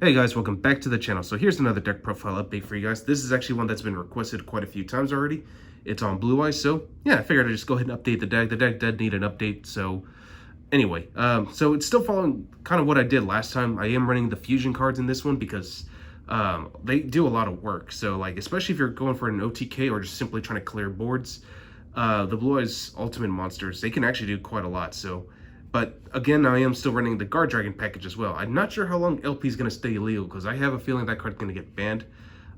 Hey guys, welcome back to the channel. So here's another deck profile update for you guys. This is actually one that's been requested quite a few times already. It's on Blue Eyes, so yeah, I figured I'd just go ahead and update the deck. The deck did need an update, so anyway. So it's still following kind of what I did last time. I am running the fusion cards in this one because they do a lot of work. So like, especially if you're going for an OTK or just simply trying to clear boards, the Blue Eyes Ultimate Monsters, they can actually do quite a lot, so... But again, I am still running the Guard Dragon package as well. I'm not sure how long LP is going to stay illegal because I have a feeling that card's going to get banned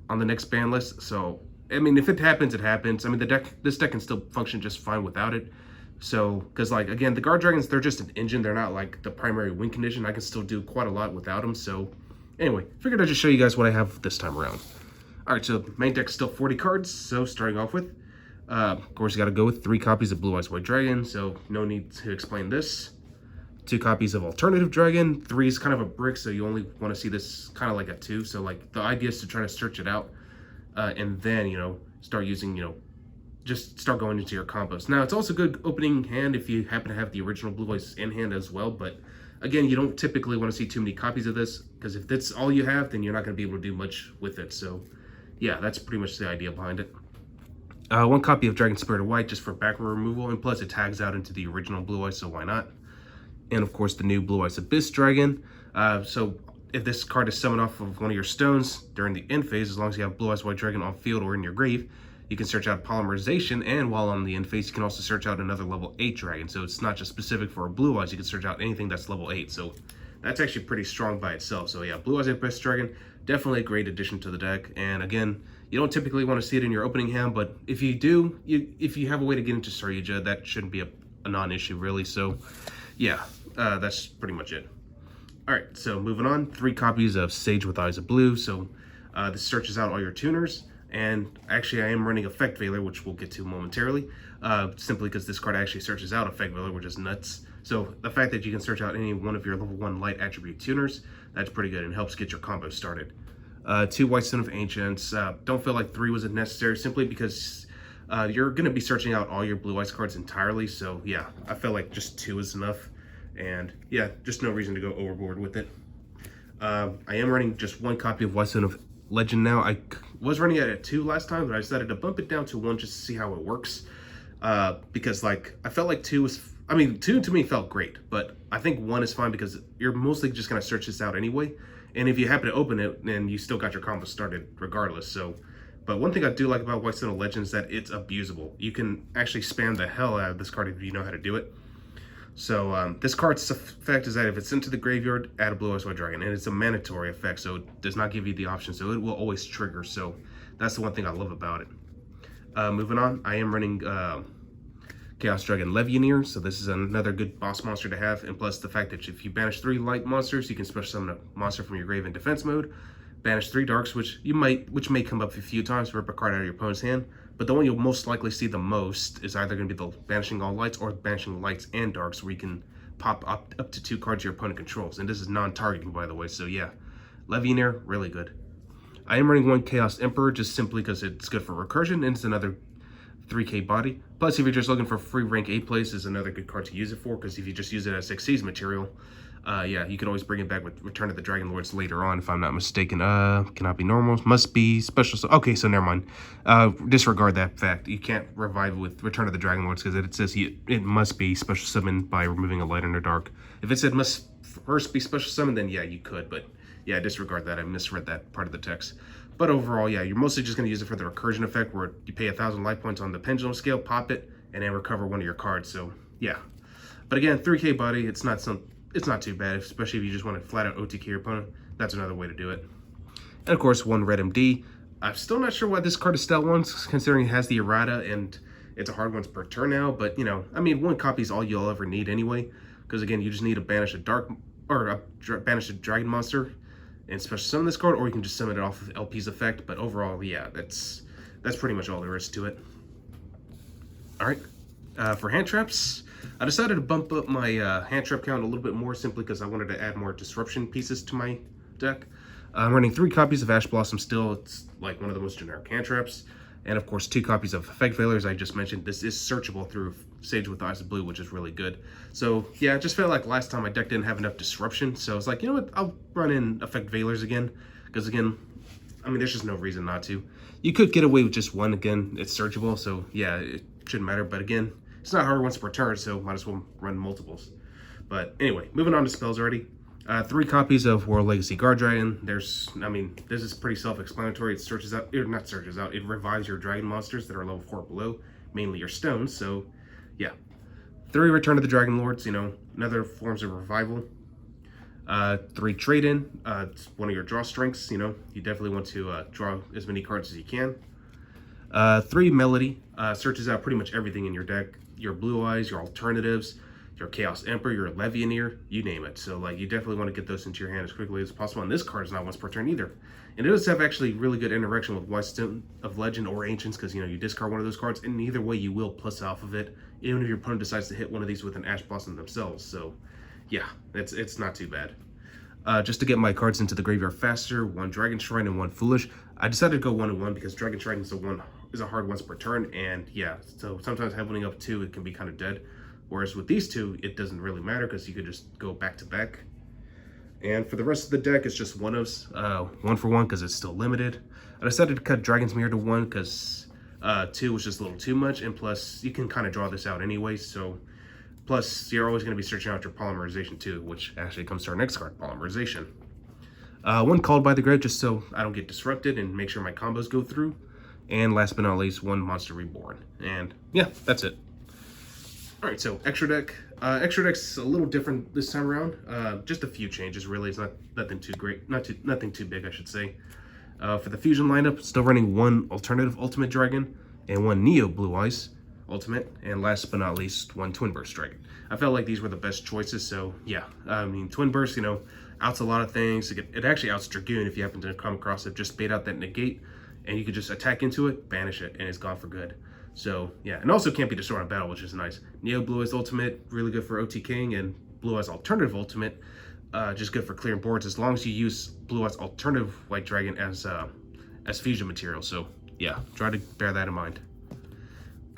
on the next ban list. So, I mean, if it happens, it happens. I mean, this deck can still function just fine without it. So, because like, again, the Guard Dragons, they're just an engine. They're not like the primary win condition. I can still do quite a lot without them. So, anyway, figured I'd just show you guys what I have this time around. All right, so main deck's still 40 cards. So, starting off with, of course, you got to go with 3 copies of Blue Eyes White Dragon. So, no need to explain this. 2 copies of Alternative Dragon. 3 is kind of a brick, so you only want to see this kind of like a 2. So like the idea is to try to search it out and then, you know, start using, you know, just start going into your combos. Now, it's also good opening hand if you happen to have the original Blue Eyes in hand as well. But again, you don't typically want to see too many copies of this because if that's all you have, then you're not going to be able to do much with it. So yeah, that's pretty much the idea behind it. 1 copy of Dragon Spirit of White just for back row removal, and plus it tags out into the original Blue Eyes, so why not? And of course the new Blue Eyes Abyss Dragon. So if this card is summoned off of one of your stones during the end phase, as long as you have Blue Eyes White Dragon on field or in your grave, you can search out Polymerization, and while on the end phase, you can also search out another level 8 dragon. So it's not just specific for Blue Eyes, you can search out anything that's level 8. So that's actually pretty strong by itself. So yeah, Blue Eyes Abyss Dragon, definitely a great addition to the deck. And again, you don't typically want to see it in your opening hand, but if you do, if you have a way to get into Saryuja, that shouldn't be a non-issue really. So yeah, that's pretty much it. All right, so moving on, 3 copies of Sage with Eyes of Blue. So this searches out all your tuners, and actually I am running Effect Veiler, which we'll get to momentarily, simply because this card actually searches out Effect Veiler, which is nuts. So the fact that you can search out any one of your level 1 light attribute tuners, that's pretty good and helps get your combo started. 2 White Stone of Ancients. Don't feel like 3 was necessary simply because you're going to be searching out all your Blue Eyes cards entirely. So yeah, I felt like just 2 is enough. And yeah, just no reason to go overboard with it. I am running just 1 copy of White Stone of Legend now. I was running it at 2 last time, but I decided to bump it down to 1 just to see how it works. Because like, I felt like 2 was, I mean, 2 to me felt great, but I think 1 is fine because you're mostly just going to search this out anyway. And if you happen to open it, then you still got your combo started regardless. So, but one thing I do like about White Stone of Legend is that it's abusable. You can actually spam the hell out of this card if you know how to do it. So this card's effect is that if it's into the graveyard, add a Blue Eyes White Dragon, and it's a mandatory effect, so it does not give you the option, so it will always trigger. So that's the one thing I love about it. Moving on, I am running Chaos Dragon Levianeer, so this is another good boss monster to have, and plus the fact that if you banish 3 light monsters, you can special summon a monster from your grave in defense mode, banish 3 darks, which may come up a few times, rip a card out of your opponent's hand. But the one you'll most likely see the most is either going to be the banishing all lights or banishing lights and darks, where you can pop up to 2 cards your opponent controls. And this is non-targeting, by the way, so yeah. Levianeer, really good. I am running 1 Chaos Emperor just simply because it's good for recursion, and it's another 3k body. Plus, if you're just looking for free rank 8 plays, is another good card to use it for, because if you just use it as 6C's material, yeah, you can always bring it back with Return of the Dragon Lords later on, if I'm not mistaken. Cannot be normal. Must be special. Okay, so never mind. Disregard that fact. You can't revive with Return of the Dragon Lords because it says it must be special summoned by removing a light and a dark. If it said must first be special summoned, then yeah, you could. But yeah, disregard that. I misread that part of the text. But overall, yeah, you're mostly just going to use it for the recursion effect, where you pay 1,000 life points on the pendulum scale, pop it, and then recover one of your cards. So yeah. But again, 3k body, it's not too bad, especially if you just want to flat out OTK your opponent. That's another way to do it. And of course, 1 Red MD. I'm still not sure why this card is Stealth 1, considering it has the errata and it's a hard once per turn now. But you know, I mean, 1 copy is all you'll ever need anyway. Because again, you just need to banish a dark or banish a dragon monster and special summon this card, or you can just summon it off of LP's effect. But overall, yeah, that's pretty much all there is to it. All right, for hand traps. I decided to bump up my hand trap count a little bit more simply because I wanted to add more disruption pieces to my deck. I'm running 3 copies of Ash Blossom still. It's like one of the most generic hand traps. And of course, 2 copies of Effect Veilers. I just mentioned this is searchable through Sage with Eyes of Blue, which is really good. So yeah, I just felt like last time my deck didn't have enough disruption. So I was like, you know what, I'll run in Effect Veilers again. Because again, I mean, there's just no reason not to. You could get away with just one again. It's searchable, so yeah, it shouldn't matter. But again, it's not hard once per turn, so might as well run multiples. But anyway, moving on to spells already. 3 copies of World Legacy Guard Dragon. I mean, this is pretty self-explanatory. It it revives your dragon monsters that are level 4 below, mainly your stones. So, yeah. 3 Return of the Dragon Lords, you know, another forms of revival. 3 Trade-in. It's one of your draw strengths, you know. You definitely want to draw as many cards as you can. 3 Melody. Searches out pretty much everything in your deck. Your Blue Eyes, your alternatives, your Chaos Emperor, your Levianeer, you name it. So, like, you definitely want to get those into your hand as quickly as possible. And this card is not once per turn either. And it does have actually really good interaction with Whitestone of Legend or Ancients, because, you know, you discard one of those cards, and either way you will plus off of it, even if your opponent decides to hit one of these with an Ash Blossom themselves. So, yeah, it's not too bad. Just to get my cards into the graveyard faster, 1 Dragon Shrine and 1 Foolish. I decided to go 1 and 1 because Dragon Shrine is a hard once per turn, and yeah, so sometimes having up 2, it can be kind of dead. Whereas with these 2, it doesn't really matter because you could just go back to back. And for the rest of the deck, it's just 1-ofs, 1 for 1 because it's still limited. I decided to cut Dragon's Mirror to 1 because 2 was just a little too much, and plus you can kind of draw this out anyway. So plus you're always going to be searching out your Polymerization too, which actually comes to our next card, Polymerization. 1 Called by the Grave just so I don't get disrupted and make sure my combos go through. And last but not least, 1 Monster Reborn. And yeah, that's it. All right, so extra deck. Extra deck's a little different this time around. Just a few changes, really. It's not nothing too great, nothing too big, I should say. For the fusion lineup, still running 1 alternative Ultimate Dragon and 1 Neo Blue Eyes Ultimate, and last but not least, 1 Twin Burst Dragon. I felt like these were the best choices, so yeah. I mean, Twin Burst, you know, outs a lot of things. It actually outs Dragoon if you happen to come across it. Just bait out that negate, and you could just attack into it, banish it, and it's gone for good. So, yeah, and also can't be destroyed on battle, which is nice. Neo Blue Eyes Ultimate, really good for OTKing, and Blue Eyes Alternative Ultimate, just good for clearing boards as long as you use Blue Eyes Alternative White Dragon as fusion material. So, yeah, try to bear that in mind.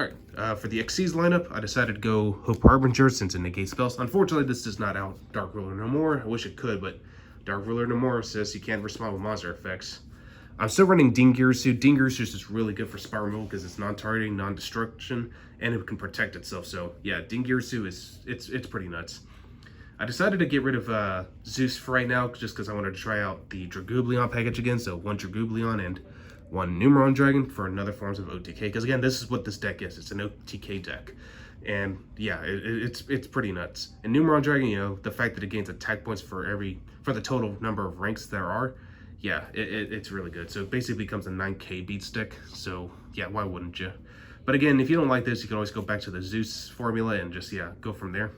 All right, for the Xyz lineup, I decided to go Hope Harbinger since it negates spells. Unfortunately, this does not out Dark Ruler No More. I wish it could, but Dark Ruler No More says you can't respond with monster effects. I'm still running Dingirsu. Dingirsu is just really good for spell removal because it's non-targeting, non-destruction, and it can protect itself. So yeah, Dingirsu it's pretty nuts. I decided to get rid of Zeus for right now just because I wanted to try out the Dragooblion package again. So 1 Dragooblion and 1 Numeron Dragon for another forms of OTK. Because again, this is what this deck is. It's an OTK deck. And yeah, it's pretty nuts. And Numeron Dragon, you know, the fact that it gains attack points for the total number of ranks there are, yeah, it's really good. So it basically becomes a 9k beat stick. So yeah, why wouldn't you? But again, if you don't like this, you can always go back to the Zeus formula and just, yeah, go from there.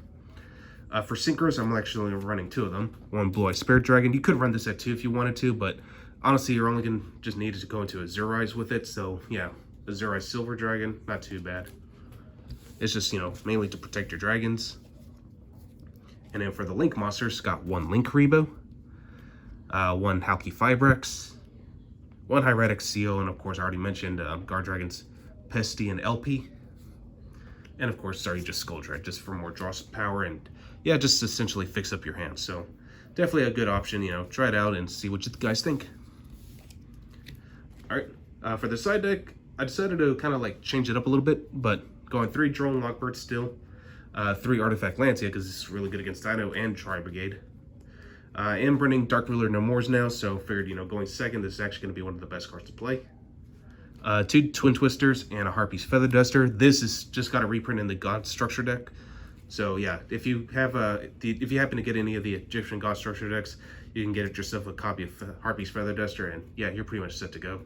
For Synchros, I'm actually running 2 of them. 1 Blue Eye Spirit Dragon. You could run this at 2 if you wanted to, but honestly, you're only going to just need to go into a Azure Eyes with it. So yeah, Azure Eyes Silver Dragon, not too bad. It's just, you know, mainly to protect your dragons. And then for the Link monsters, got 1 Link Rebo, 1 Halki Fibrex, 1 Hieratic Seal, and of course I already mentioned Guard Dragons Pesty and LP. And of course, sorry, just Skuldrak, just for more draw power and yeah, just essentially fix up your hand. So definitely a good option, you know, try it out and see what you guys think. All right, for the side deck, I decided to kind of like change it up a little bit, but going 3 Drone Lockbird still, 3 Artifact Lancia, because it's really good against Dino and Tri Brigade. I am running Dark Ruler No Mores now, so figured, you know, going second, this is actually going to be one of the best cards to play. 2 Twin Twisters and a Harpy's Feather Duster. This is just got a reprint in the God Structure deck. So yeah, if you have if you happen to get any of the Egyptian God Structure decks, you can get yourself a copy of Harpy's Feather Duster, and yeah, you're pretty much set to go.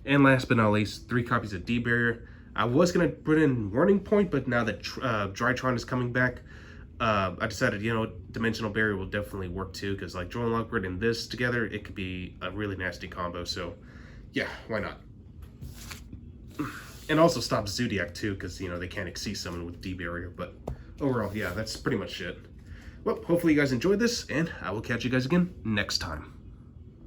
And last but not least, 3 copies of D-Barrier. I was gonna put in Warning Point, but now that Drytron is coming back, I decided, you know, Dimensional Barrier will definitely work too, because like Drone Lockbird and this together, it could be a really nasty combo. So yeah, why not? And also stop Zodiac too, because, you know, they can't exceed someone with D-Barrier. But overall, yeah, that's pretty much it. Well, hopefully you guys enjoyed this, and I will catch you guys again next time.